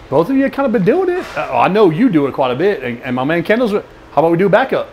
Both of you have kind of been doing it. I know you do it quite a bit, and my man Kendall's. How about we do backup?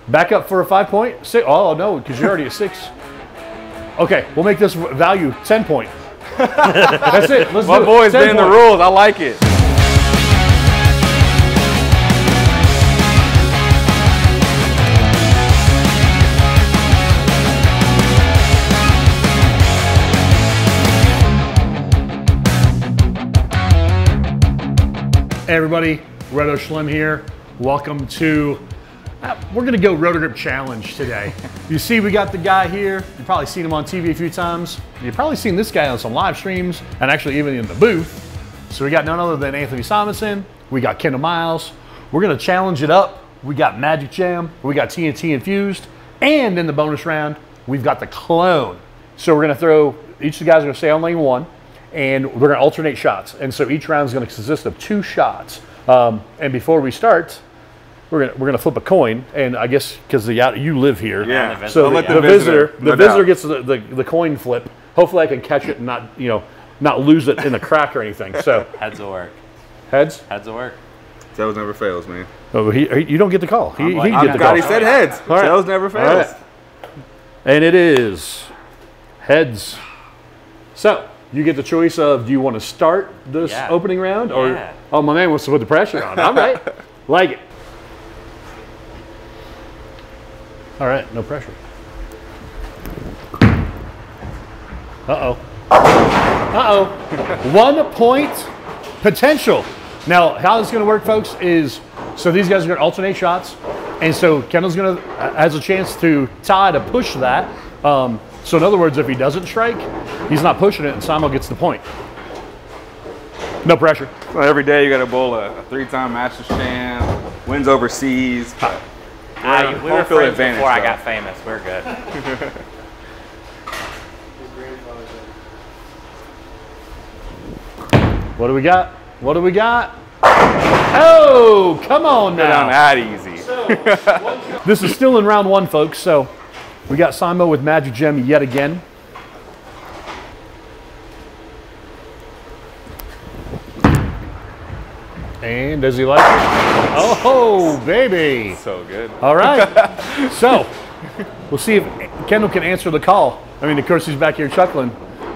Backup for a 5 point? Six, oh no, because you're already at 6. Okay, we'll make this value 10 point. That's it. Let's do it. My boy's been the rules. I like it. Hey everybody, Roto Schlim here. Welcome to, we're gonna go Roto Grip Challenge today. You see we got the guy here. You've probably seen him on TV a few times. You've probably seen this guy on some live streams and actually even in the booth. So we got none other than Anthony Simonsen. We got Kendle Miles. We're gonna challenge it up. We got Magic Jam. We got TNT Infused. And in the bonus round, we've got the clone. So we're gonna throw, each of the guys are gonna stay on lane 1. And we're going to alternate shots. And so each round is going to consist of 2 shots. And before we start, we're going to flip a coin. And I guess because you live here, yeah. So the visitor gets the coin flip. Hopefully I can catch it and not lose it in the crack or anything. So heads will work. Heads? Heads will work. Tails never fails, man. Oh, you don't get the call. He get the call. He said heads. Right. Tails never fails. Right. And it is heads. So you get the choice of, do you want to start this opening round? Or, oh, my man wants to put the pressure on. All right. Like it. All right, no pressure. Uh-oh. Uh-oh. 1 point potential. Now, how this is going to work, folks, is, so these guys are going to alternate shots. And so Kendall's going to, has a chance to tie to push that. So in other words, if he doesn't strike, he's not pushing it, and Simo gets the point. No pressure. Well, every day you got to bowl a 3-time Masters champ, wins overseas. We were friends before I got famous. We're good. What do we got? What do we got? Oh, come on now. Not that easy. This is still in round 1, folks, so we got Simo with Magic Gem yet again. And does he like it? Oh, baby. So good. All right. So we'll see if Kendall can answer the call. I mean, of course, he's back here chuckling.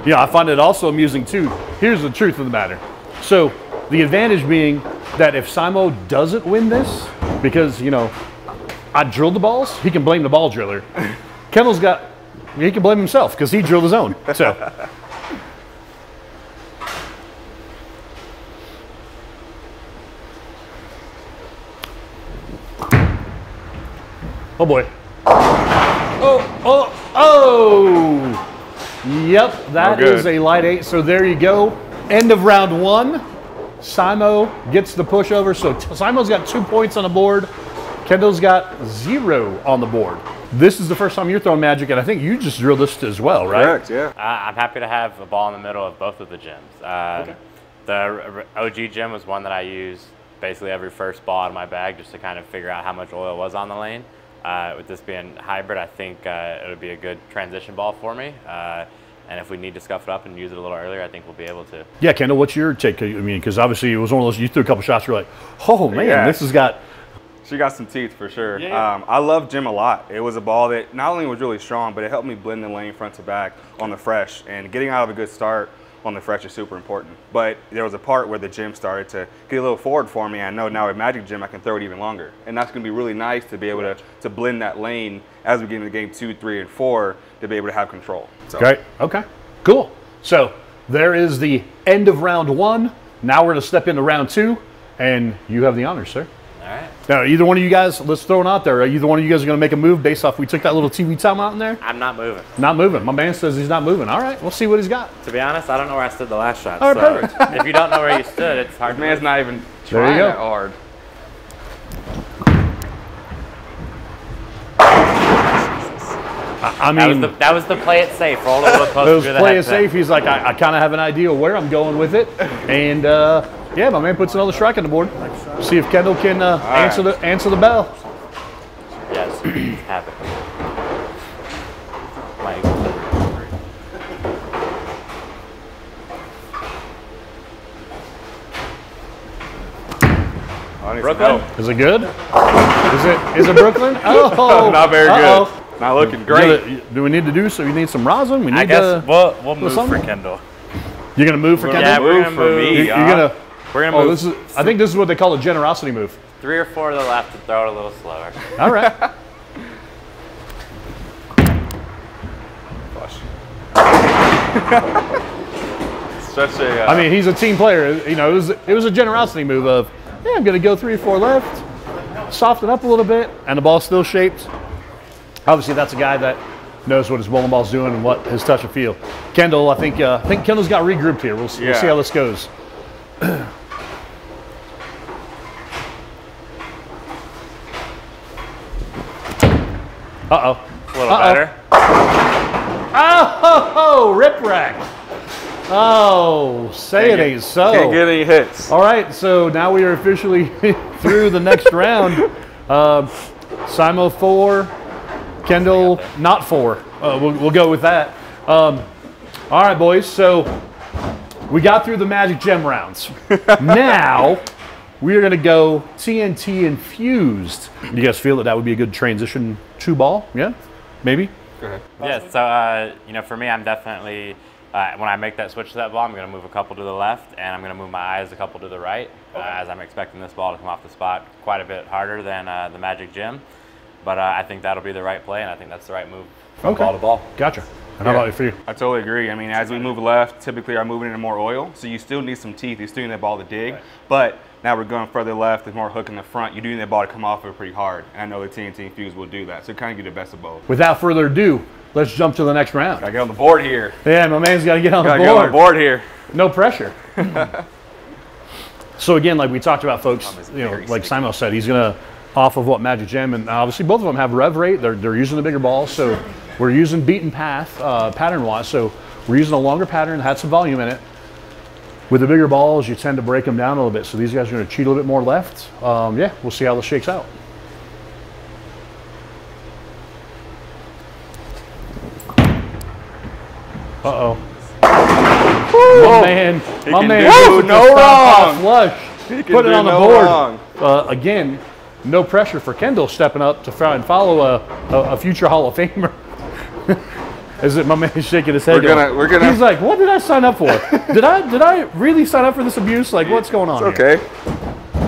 Yeah, I find it also amusing, too. Here's the truth of the matter. So the advantage being that if Simo doesn't win this, because, I drilled the balls, he can blame the ball driller. Kendall's he can blame himself because he drilled his own. So. Oh boy. Oh. Yep, that is a light 8. So there you go. End of round 1. Simo gets the pushover. So Simo's got 2 points on the board. Kendall's got 0 on the board. This is the first time you're throwing Magic, and I think you just drilled this as well, right? Correct, yeah. I'm happy to have a ball in the middle of both of the gyms. Okay. The OG gym was one that I used basically every first ball out of my bag just to kind of figure out how much oil was on the lane. With this being hybrid, I think it would be a good transition ball for me. And if we need to scuff it up and use it a little earlier, I think we'll be able to. Yeah, Kendall, what's your take? I mean, because obviously it was one of those, you threw a couple shots, you're like, oh man, this has got. She got some teeth for sure. Yeah. I love Jim a lot. It was a ball that not only was really strong, but it helped me blend the lane front to back on the fresh. And getting out of a good start on the fresh is super important. But there was a part where the Jim started to get a little forward for me. I know now with Magic Jim, I can throw it even longer. And that's going to be really nice to be able to blend that lane as we get into game 2, 3, and 4 to be able to have control. So. Great. Okay. Cool. So there is the end of round 1. Now we're going to step into round 2, and you have the honors, sir. All right. Now, either one of you guys, let's throw it out there. Either one of you guys are going to make a move based off we took that little TV time out in there? I'm not moving. Not moving. My man says he's not moving. All right, we'll see what he's got. To be honest, I don't know where I stood the last shot. All right, perfect. If you don't know where you stood, it's hard. This man's not even trying that hard. I mean, that was the play it safe. Roll a little closer. It was play it safe. He's like, I kind of have an idea where I'm going with it, and yeah, my man puts another strike on the board. See if Kendall can answer the bell. Yes, have it. Brooklyn? Is it good? Is it Brooklyn? Oh, Not very good. Not looking great. Do we need to do so? You need some rosin? We need I guess we'll move for Kendle. You're gonna move for Kendle? Yeah, we're gonna move. You're gonna. We're gonna move. I think this is what they call a generosity move. 3 or 4 to the left to throw it a little slower. All right. Such a. I mean, he's a team player. You know, it was a generosity move of, yeah, I'm gonna go 3 or 4 left, soften up a little bit, and the ball's still shaped. Obviously, that's a guy that knows what his bowling ball's doing and what his touch and feel. Kendle, I think Kendle's got regrouped here. We'll see how this goes. Uh-oh. A little better. Oh, rip rack. Oh, say it ain't so. Can't get any hits. All right, so now we are officially through the next round. Simo 4, Kendle not 4. We'll go with that. All right, boys, so we got through the Magic Gem rounds. Now we're gonna go TNT Infused. Do you guys feel that would be a good transition to ball? Yeah, maybe? Go ahead. Yeah, so, you know, for me, I'm definitely, when I make that switch to that ball, I'm going to move a couple to the left, and I'm going to move my eyes a couple to the right, as I'm expecting this ball to come off the spot quite a bit harder than the Magic Gem. But I think that'll be the right play, and I think that's the right move from ball to ball. Gotcha. And how about for you? I totally agree. I mean, as we move left, typically I'm moving into more oil, so you still need some teeth. You still need that ball to dig, but now we're going further left. There's more hook in the front. You do need that ball to come off of it pretty hard, and I know the TNT Infused will do that. So kind of get the best of both. Without further ado, let's jump to the next round. Gotta get on the board here. Yeah, my man's got to get on the board. Gotta get on the board here. No pressure. So again, like we talked about, folks, you know, like Simon said, he's gonna off of what Magic Gem, and obviously both of them have rev rate. They're using the bigger balls, so we're using beaten path pattern wise. So we're using a longer pattern, had some volume in it. With the bigger balls, you tend to break them down a little bit. So these guys are going to cheat a little bit more left. Yeah, we'll see how this shakes out. Uh-oh. My man, no wrong. Flush. Put it on the board. Again, no pressure for Kendle stepping up to try and follow a future Hall of Famer. Is it my man shaking his head? We're gonna. He's like, what did I sign up for? did I really sign up for this abuse? Like, what's going on? It's okay.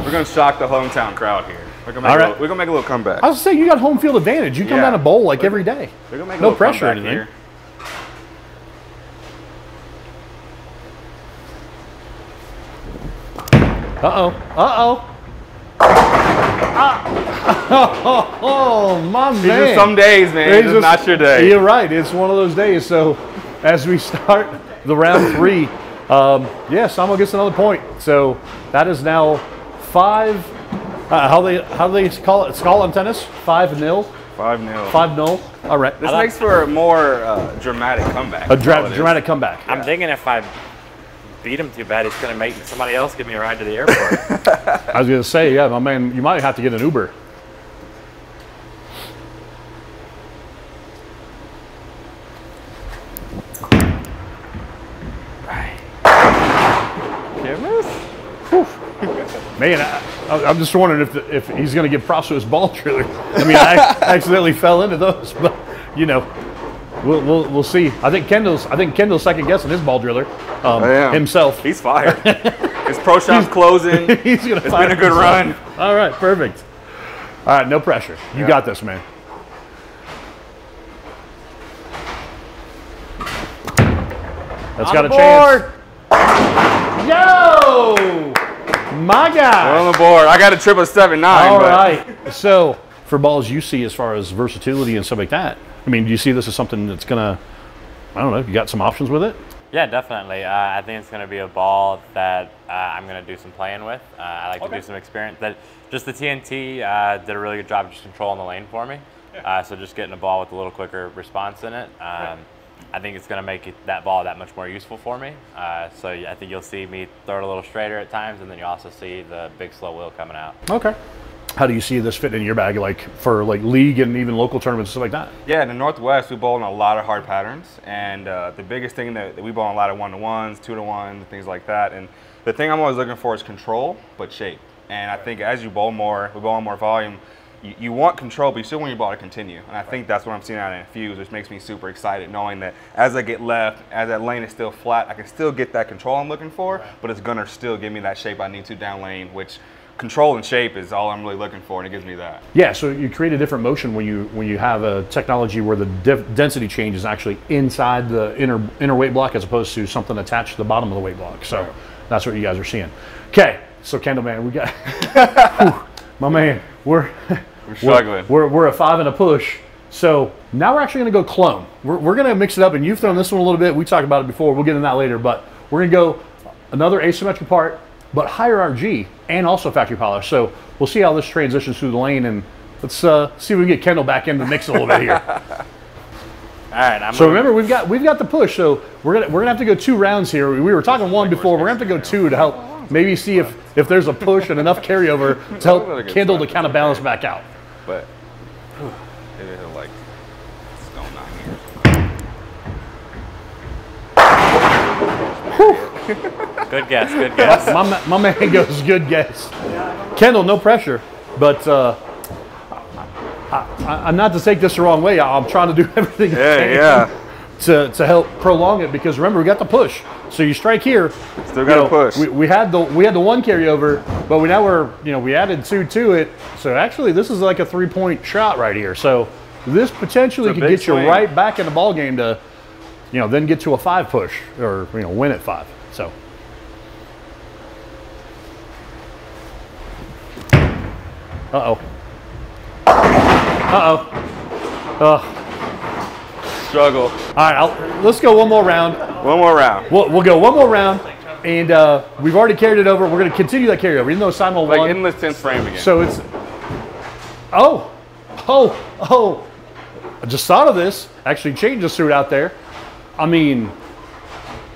We're gonna shock the hometown crowd here. We're gonna make a little comeback. I was saying, you got home field advantage. You come down to bowl like every day. We're gonna make no pressure or anything. Here. Oh, my man. These are some days, man. It's not your day. You're right. It's one of those days. So as we start the round 3, yeah, Samo gets another point. So that is now 5. How do they call it? Call in tennis? 5-0. 5-0. 5-0. All right. This makes for a more dramatic comeback. A dramatic comeback. I'm thinking if I beat him too bad, he's going to make somebody else give me a ride to the airport. I was going to say, yeah, my man, you might have to get an Uber. Man, I'm just wondering if he's going to give props to his ball driller. I mean, I accidentally fell into those, but you know, we'll see. I think Kendle's second guessing his ball driller himself. He's fired. His pro shop's closing. He's gonna. It's been a good run. All right, perfect. All right, no pressure. You got this, man. That's got a chance. Yo! My guy. We're on the board. I got a 777-9. All right. So, for balls you see as far as versatility and stuff like that, I mean, do you see this as something that's going to, I don't know, you got some options with it? Yeah, definitely. I think it's going to be a ball that I'm going to do some playing with. I like to do some experience. Just the TNT did a really good job of just controlling the lane for me. So just getting a ball with a little quicker response in it. I think it's going to make that ball that much more useful for me. So I think you'll see me throw it a little straighter at times, and then you also see the big slow wheel coming out. Okay. How do you see this fitting in your bag, like for like league and even local tournaments and stuff like that? Yeah, in the Northwest, we bowl in a lot of hard patterns, and the biggest thing that we bowl in a lot of 1-to-1s, 2-to-1s, things like that. And the thing I'm always looking for is control, but shape. And I think as you bowl more, we bowl on more volume, you want control, but you still want your ball to continue. And I think that's what I'm seeing out of Infused, which makes me super excited, knowing that as I get left, as that lane is still flat, I can still get that control I'm looking for, but it's gonna still give me that shape I need to down lane, which control and shape is all I'm really looking for, and it gives me that. Yeah, so you create a different motion when you have a technology where the density change is actually inside the inner weight block as opposed to something attached to the bottom of the weight block. So that's what you guys are seeing. Okay, so Kendle, man, we got my man, we're struggling. We're a 5 and a push. So now we're actually going to go clone. We're going to mix it up, and you've thrown this one a little bit. We talked about it before. We'll get into that later, but we're going to go another asymmetric part, but higher RG and also factory polish. So we'll see how this transitions through the lane, and let's see if we can get Kendle back into the mix a little bit here. All right. So remember, we've got the push. So we're gonna have to go 2 rounds here. We were talking 1 before. We're gonna have to go 2 to help maybe see if there's a push and enough carryover to help Kendle to kind of balance back out. But maybe it'll like it's going 9 years. Good guess, good guess. My man goes, good guess. Kendle, no pressure, but I'm not to take this the wrong way. I'm trying to do everything I can to help prolong it, because remember, we got the push. So you strike here. Still got to push. We had the 1 carryover, but we added 2 to it. So actually, this is like a 3-point shot right here. So this potentially could get you right back in the ball game to, then get to a 5 push or win at 5. So. Uh-oh. Struggle. All right, let's go 1 more round. 1 more round. We'll go 1 more round, and we've already carried it over. We're going to continue that carryover, even though Simon won. Like endless 10th frame again. So it's, oh, I just thought of this. Actually changed the suit out there. I mean,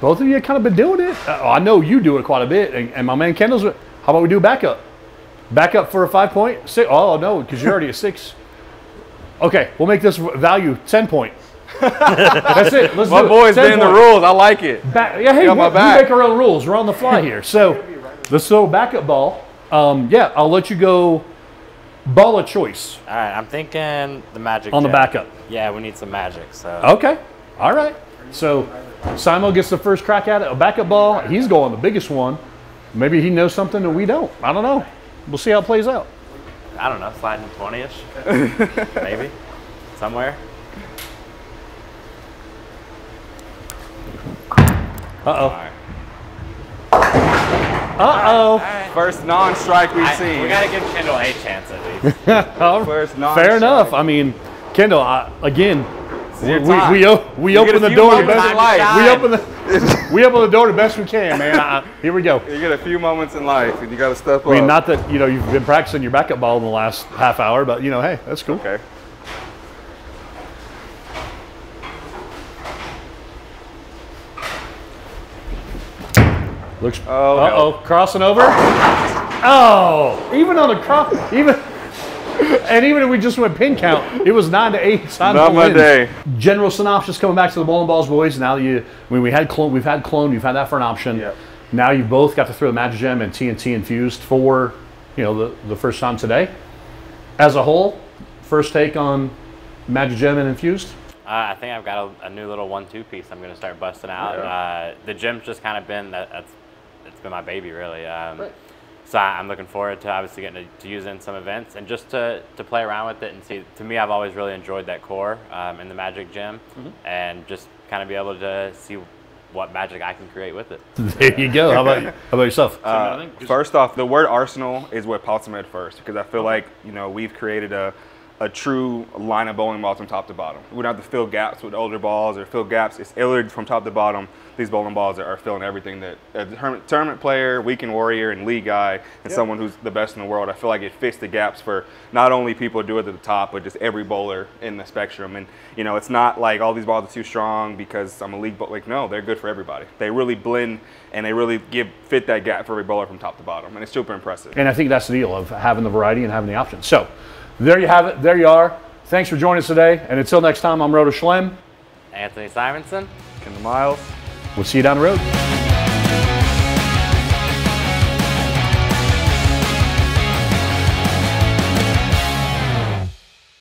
both of you have kind of been doing it. I know you do it quite a bit, and my man Kendle's, how about we do backup? Backup for a 5-point? 6? Oh, no, because you're already a 6. Okay, we'll make this value 10 point. That's it. Let's do it. My boy's been the rules. I like it. Yeah, hey, we make our own rules. We're on the fly here. So let's throw backup ball. Yeah, I'll let you go ball of choice. All right, I'm thinking the magic. On the backup. Yeah, we need some magic. So. Okay. All right. So Simon gets the first crack at it. A backup ball. He's going the biggest one. Maybe he knows something that we don't. I don't know. We'll see how it plays out. I don't know, sliding 20-ish, maybe, somewhere. Uh-oh. Uh-oh. Right. First non-strike we've seen. We got to give Kendle a chance at least. First non-strike. Fair enough. I mean, Kendle, again, we open the door the best. We open the door the best we can, man. Here we go. You get a few moments in life, and you got to step up. I mean, not that you've been practicing your backup ball in the last half hour, but hey, that's cool. Okay. Looks. Uh-oh, crossing over. Oh, even on the cross, even if we just went pin count, it was 9-8. Not my day. General synopsis coming back to the bowling balls, boys. Now that we've had clone, you've had that for an option. Yep. Now you both got to throw the Magic Gem and TNT Infused for, the first time today. As a whole, first take on Magic Gem and Infused. I think I've got a new little 1-2 piece I'm going to start busting out. Yeah. The gem's just kind of been it's been my baby, really. Right. So I'm looking forward to obviously getting to use it in some events and just to play around with it and see. To me, I've always really enjoyed that core in the Magic Gem, and just kind of be able to see what magic I can create with it. There you go. How about yourself? First off, the word arsenal is what pops in my head first, because I feel like we've created a true line of bowling balls from top to bottom. We don't have to fill gaps with older balls or fill gaps. It's literally from top to bottom. These bowling balls are filling everything that a tournament player, weekend warrior, and league guy, and someone who's the best in the world. I feel like it fits the gaps for not only people who do it at the top, but just every bowler in the spectrum. And it's not like all these balls are too strong because I'm a league bowler. Like, no, they're good for everybody. They really blend and they really fit that gap for every bowler from top to bottom, and it's super impressive. And I think that's the deal of having the variety and having the options. So there you have it. There you are. Thanks for joining us today. And until next time, I'm Roto Grip. Anthony Simonsen. Kendle Miles. We'll see you down the road.